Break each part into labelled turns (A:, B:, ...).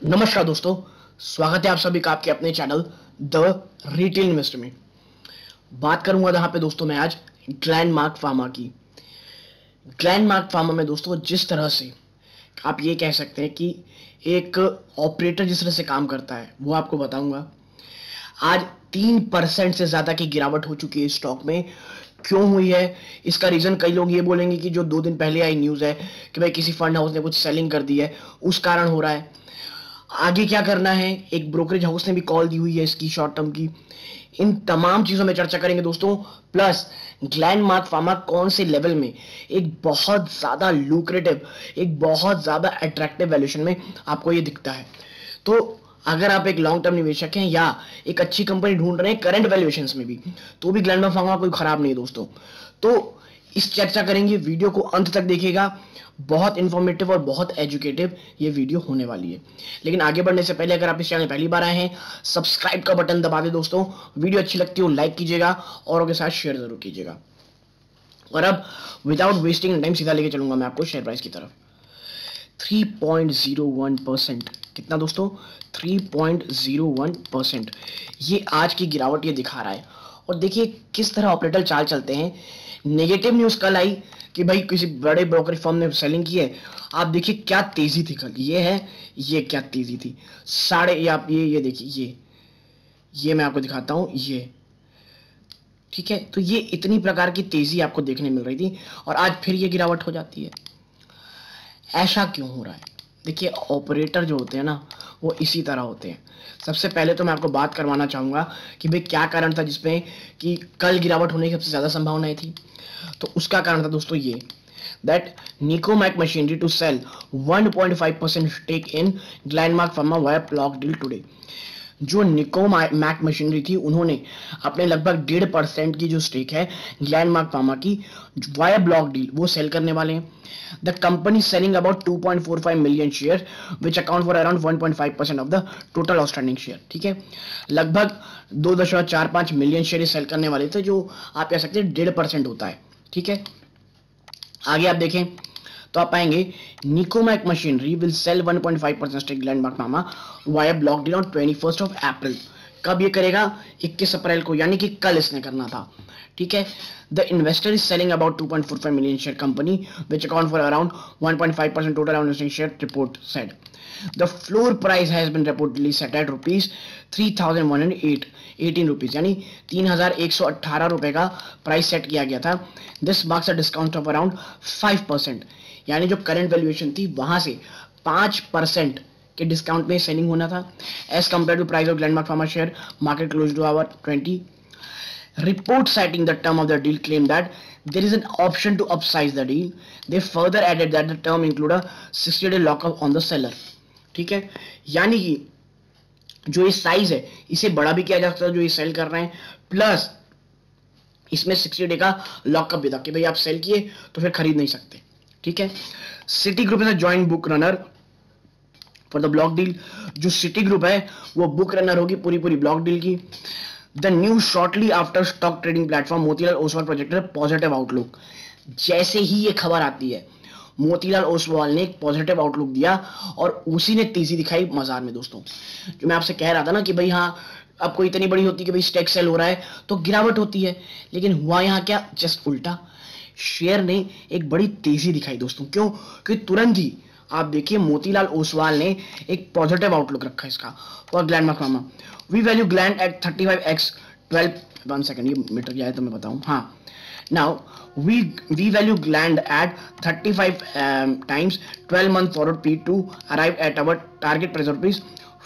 A: नमस्कार दोस्तों, स्वागत है आप सभी का आपके अपने चैनल द रिटेल इन्वेस्टर में। बात करूंगा जहां पे दोस्तों मैं आज ग्लैंडमार्क फार्मा की। ग्लैंडमार्क फार्मा में दोस्तों जिस तरह से आप ये कह सकते हैं कि एक ऑपरेटर जिस तरह से काम करता है वो आपको बताऊंगा। आज 3% से ज्यादा की गिरावट हो चुकी है स्टॉक में। क्यों हुई है इसका रीजन कई लोग ये बोलेंगे कि जो 2 दिन पहले आई न्यूज है कि भाई किसी फंड हाउस ने कुछ सेलिंग कर दी है, उस कारण हो रहा है। आगे क्या करना है, एक ब्रोकरेज हाउस ने भी कॉल दी हुई है इसकी शॉर्ट टर्म की। इन तमाम चीजों में चर्चा करेंगे दोस्तों। प्लस ग्लैंडमार्क फार्मा कौन से लेवल में एक बहुत ज्यादा लुक्रेटिव, एक बहुत ज्यादा अट्रैक्टिव वैल्यूएशन में आपको ये दिखता है। तो अगर आप एक लॉन्ग टर्म निवेशक हैं या एक अच्छी कंपनी ढूंढ रहे हैं करंट वैल्यूएशंस में भी, तो भी ग्लैंडमार्क फार्मा कोई खराब नहीं है दोस्तों। तो इस चर्चा करेंगे, वीडियो को अंत तक देखिएगा। बहुत इंफॉर्मेटिव और बहुत एजुकेटिव ये वीडियो होने वाली है। लेकिन आगे बढ़ने से पहले अगर आप इस चैनल पहली बार आए हैं, सब्सक्राइब का बटन दबा दें दोस्तों। वीडियो अच्छी लगती हो लाइक कीजिएगा, औरों के साथ शेयर जरूर कीजिएगा। और अब विदाउट वेस्टिंग टाइम सीधा लेके चलूंगा मैं आपको शेयर प्राइस की तरफ। 3.01%। कितना दोस्तों? 3.01%। ये आज की गिरावट ये दिखा रहा है। और देखिए किस तरह ऑपरेटर चाल चलते हैं। नेगेटिव न्यूज कल आई कि भाई किसी बड़े ब्रोकरेज फर्म ने सेलिंग की है। आप देखिए क्या तेजी थी कल। ये है, ये क्या तेजी थी। आप ये देखिए, ये मैं आपको दिखाता हूं। ये ठीक है, तो ये इतनी प्रकार की तेजी आपको देखने मिल रही थी और आज फिर ये गिरावट हो जाती है। ऐसा क्यों हो रहा है? देखिए ऑपरेटर जो होते हैं ना, वो इसी तरह होते हैं। सबसे पहले तो मैं आपको बात करवाना चाहूंगा कि भाई क्या कारण था जिसमें कि कल गिरावट होने की सबसे ज्यादा संभावनाएं थी। तो उसका कारण था दोस्तों ये, that Nicomac machinery to sell 1.5% stake in Glenmark pharma via block deal today. जो निकोमैक मशीनरी थी, उन्होंने अपने लगभग 1.5% की जो स्टेक है ग्लैंडमार्क फार्मा की वाया ब्लॉक डील वो सेल करने वाले हैं। The company selling about 2.45 million share which account for around 1.5% of the total outstanding share. ठीक है, लगभग 2.45 मिलियन शेयर सेल करने वाले थे, जो आप कह सकते हैं 1.5% होता है। ठीक है, आगे आप देखें तो आप पाएंगे Nicomac machinery will sell 1.5% stake Glenmark pharma via block deal on 21 April. कब ये करेगा? 21 अप्रैल को, यानी कि कल इसने करना था। ठीक है, the investor is selling about 2.45 million share company which account for around 1.5% total outstanding share, report said. The floor price has been reportedly set at rupees 3,118 rupees, यानी 3,118 रुपए का प्राइस सेट किया गया था। This marks a discount of around 5%, यानी जो current valuation थी वहां से 5% के डिस्काउंट में सेलिंग होना था as compared to price of Glenmark pharma share market close to hour 20। Report citing the term of the deal claim that there is an option to upsize the deal. They further added that the term include a 60-day lockup on the seller. ठीक है, यानी कि जो ये size है इसे बड़ा भी किया जा सकता है जो ये सेल कर रहे हैं, प्लस इसमें 60 डे का लॉकअप भी था कि भाई आप सेल किए तो फिर खरीद नहीं सकते। ठीक है, city group is a joint book runner for the block deal. जो सिटी ग्रुप है वो बुक रनर होगी पूरी ब्लॉक डील की। The news shortly after stock trading platform Motilal Oswal projected positive outlook. जैसे ही ये खबर आती है, मोतीलाल ओसवाल ने एक पॉजिटिव आउटलुक दिया और उसी ने तेजी दिखाई बाजार में दोस्तों। जो मैं आपसे कह रहा था ना कि भाई हाँ, अब कोई इतनी बड़ी होती है कि भाई स्टेक सेल हो रहा है तो गिरावट होती है, लेकिन हुआ यहाँ क्या? जस्ट उल्टा। शेयर ने एक बड़ी तेजी दिखाई दोस्तों। क्यों? क्योंकि तुरंत ही आप देखिए मोतीलाल ओसवाल ने एक पॉजिटिव आउटलुक रखा इसका और Glenmark pharma. We value Gland at 35x 12 1 second, ये मीटर क्या है तो मैं बताऊं। हाँ, now we value Gland at 35 times 12 month forward P to arrive at our target price rupees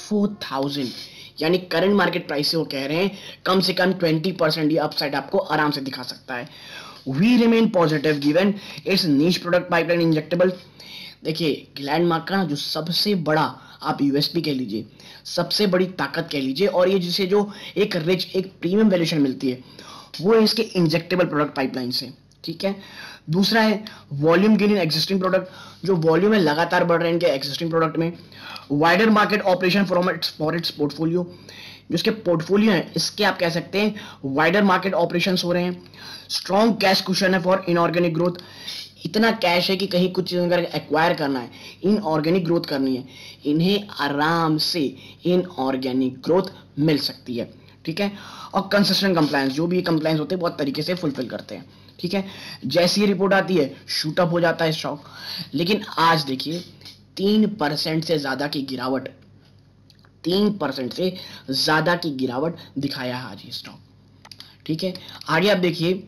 A: 4,000, यानी करंट मार्केट प्राइस से वो कह रहे हैं कम से कम 20% ये अपसाइड आपको आराम से दिखा सकता है। We remain positive given its niche product pipeline injectable. देखिए ग्लैंडमार्क का जो सबसे बड़ा आप यूएसपी कह लीजिए, सबसे बड़ी ताकत कह लीजिए, और ये जिसे जो एक रिच, एक प्रीमियम वैल्यूएशन मिलती है वो है इसके इंजेक्टेबल प्रोडक्ट पाइपलाइन से। ठीक है, दूसरा है volume gain in existing product. जो वॉल्यूम है लगातार बढ़ रहे हैं इनके एग्जिस्टिंग प्रोडक्ट में। Wider market operation for its portfolio. जो इसके पोर्टफोलियो है इसके आप कह सकते हैं वाइडर मार्केट ऑपरेशंस हो रहे हैं। स्ट्रॉन्ग कैश कुशन है फॉर इनऑर्गेनिक ग्रोथ। इतना कैश है कि कहीं कुछ चीज़ अगर एक्वायर करना है, इनऑर्गेनिक ग्रोथ करनी है, इन्हें आराम से इनऑर्गेनिक ग्रोथ मिल सकती है। ठीक है, और कंसिस्टेंट कंप्लायंस, जो भी कंप्लायंस होते हैं बहुत तरीके से फुलफिल करते हैं। ठीक है, जैसी ये रिपोर्ट आती है शूट अप हो जाता है स्टॉक। लेकिन आज देखिए 3% से ज्यादा की गिरावट, 3% से ज्यादा की गिरावट दिखाया है आज ये स्टॉक। ठीक है, आगे आप देखिए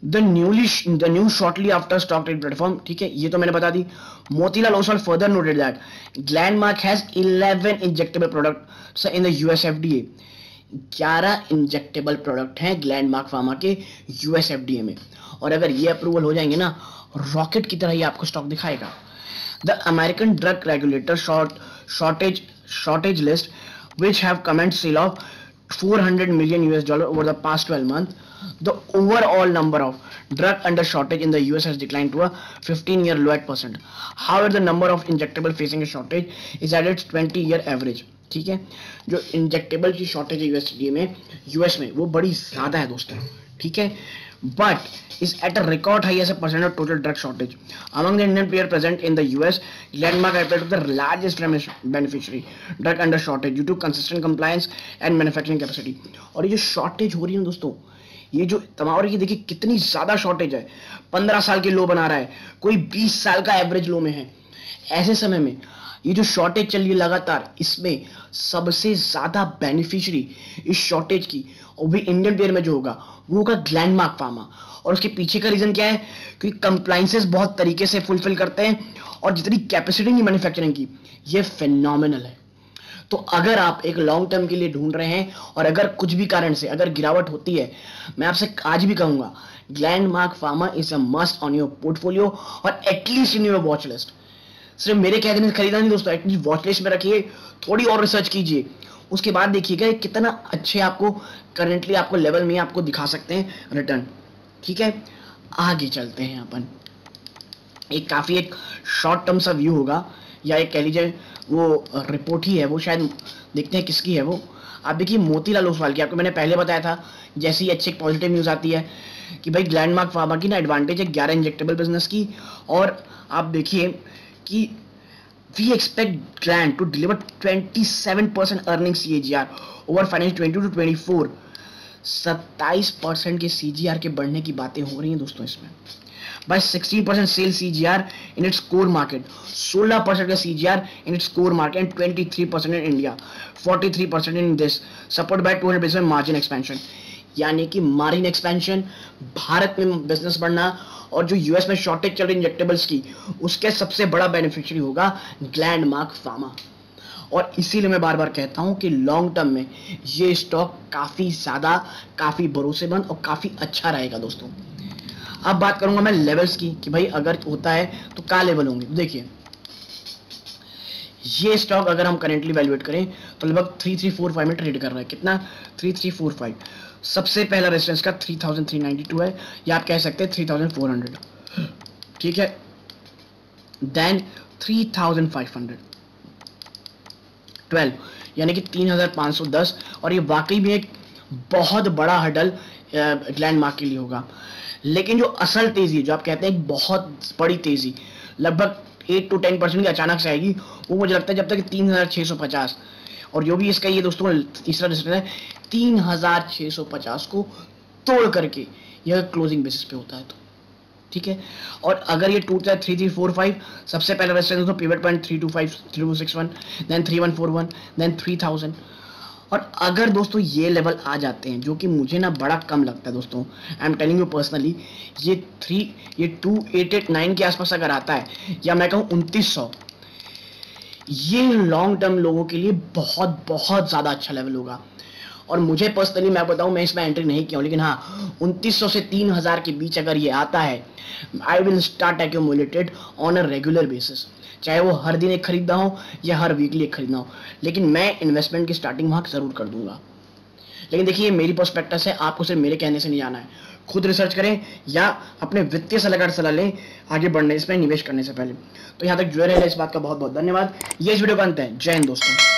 A: the new shortly after stock trade platform. ठीक है, ये तो मैंने बता दी। Motilal Oswal further noted that Glenmark has 11 injectable product in the US FDA. 11 injectable product हैं ग्लैंडमार्क फार्मा के यूएस एफडीए में, और अगर ये अप्रूवल हो जाएंगे ना, रॉकेट की तरह ये आपको स्टॉक दिखाएगा। The American drug regulator shortage list, which have commenced sale of $400 million over the past 12 months. The overall number of drug under shortage in the US has declined to a 15-year low at percent. However, the number of injectable facing a shortage is at its 20-year average. ठीक है, जो injectable की shortage है US में वो बड़ी ज्यादा है दोस्तों। ठीक है, but is at a record high as a percent of total drug shortage. Among the Indian players present in the US, Glenmark appeared to be the largest beneficiary drug under shortage due to consistent compliance and manufacturing capacity. और ये जो shortage हो रही है दोस्तों, ये जो तमाम, और ये देखिए कितनी ज्यादा शॉर्टेज है, 15 साल के लो बना रहा है, कोई 20 साल का एवरेज लो में है। ऐसे समय में ये जो शॉर्टेज चल रही है लगातार, इसमें सबसे ज्यादा बेनिफिशियरी इस शॉर्टेज की और भी इंडियन प्लेयर में जो होगा वो होगा ग्लैंडमार्क फार्मा। और उसके पीछे का रीजन क्या है? क्योंकि कंप्लायंसेस बहुत तरीके से फुलफिल करते हैं, और जितनी कैपेसिटी नहीं मैन्युफैक्चरिंग की, ये फिनोमिनल है। तो अगर आप एक लॉन्ग टर्म के लिए ढूंढ रहे हैं, और अगर कुछ भी कारण से अगर गिरावट होती है, मैं आपसे आज भी कहूंगा Glenmark pharma is a must on your portfolio, और at least in your watch list. सिर्फ मेरे कह देने से खरीदा नहीं दोस्तों, एटलीस्ट वॉच लिस्ट में रखिए, थोड़ी और रिसर्च कीजिए, उसके बाद देखिएगा कितना अच्छे आपको करंटली आपको लेवल में आपको दिखा सकते हैं रिटर्न। ठीक है, आगे चलते हैं अपन। एक काफी एक शॉर्ट टर्म सा व्यू होगा, या एक कह लीजिए वो रिपोर्ट ही है, वो शायद देखते हैं किसकी है वो। आप देखिए मोतीलाल ओसवाल की, आपको मैंने पहले बताया था जैसे ही अच्छी एक पॉजिटिव न्यूज आती है कि भाई ग्लैंडमार्क फार्मा की ना एडवांटेज है 11 इंजेक्टेबल बिजनेस की, और आप देखिए कि we expect Gland to deliver 27% earnings CAGR over financial 20 to 24। 27% के CGR के बढ़ने की बातें हो रही हैं दोस्तों इसमें। By 16% sales CGR in its core market, 16% का CGR in its core market and 23% in India, 43% in this, supported by 200 basis point margin expansion। यानी कि मार्जिन एक्सपेंशन, भारत में बिजनेस बढ़ना, और जो यूएस में शॉर्टेज चल रही इंजेक्टेबल्स की, उसके सबसे बड़ा बेनिफिशियरी होगा ग्लैंडमार्क फार्मा। और इसीलिए मैं बार बार कहता हूं कि लॉन्ग टर्म में ये स्टॉक काफी ज्यादा, काफी भरोसेमंद और काफी अच्छा रहेगा दोस्तों। अब बात करूंगा मैं लेवल्स की कि भाई अगर होता है तो क्या लेवल होंगे। देखिए ये स्टॉक अगर हम करेंटली वैल्यूएट करें तो लगभग 3345 में ट्रेड कर रहा है। कितना? 3345। सबसे पहला रेजिस्टेंस का 3392 है, या आप कह सकते हैं 3400। ठीक है, देन 3512, यानी कि 3510, और ये वाकई में एक बहुत बड़ा हडल ग्लैंडमार्क के लिए होगा। लेकिन जो असल तेजी, जो आप कहते हैं एक बहुत बड़ी तेजी, लगभग 8 to 10% की अचानक से आएगी, वो मुझे लगता है जब तक 3650, और जो भी इसका ये दोस्तों तीसरा रेजिस्टेंस है 3650 को तोड़ करके यह क्लोजिंग बेसिस पे होता है। तो ठीक है, और अगर ये टूटता है 3345, सबसे पहला रेजिस्टेंस दोस्तों पिवट पॉइंट 325 3261, देन 3141, देन 3000। और अगर दोस्तों ये लेवल आ जाते हैं, जो कि मुझे ना बड़ा कम लगता है दोस्तों, I am telling you personally, ये 2889 के आसपास अगर आता है, या मैं कहूँ 2900, ये लॉन्ग टर्म लोगों के लिए बहुत बहुत ज्यादा अच्छा लेवल होगा। और मुझे पर्सनली मैं बताऊं, मैं इसमें एंट्री नहीं किया हूं, लेकिन हाँ 2900 से 3000 के बीच अगर ये आता है, I will start accumulated on a regular basis, चाहे वो हर दिन एक खरीदना हो या हर वीकली एक खरीदना हो, लेकिन मैं इन्वेस्टमेंट की स्टार्टिंग वहां जरूर कर दूंगा। लेकिन देखिए मेरी पर्सपेक्टिव से, आपको सिर्फ मेरे कहने से नहीं जाना है, खुद रिसर्च करें या अपने वित्तीय सलाहकार सलाह लें आगे बढ़ने, इसमें निवेश करने से पहले। तो यहाँ तक जुड़े रहे, इस बात का बहुत बहुत धन्यवाद। ये इस वीडियो का अंत है। जय हिंद दोस्तों।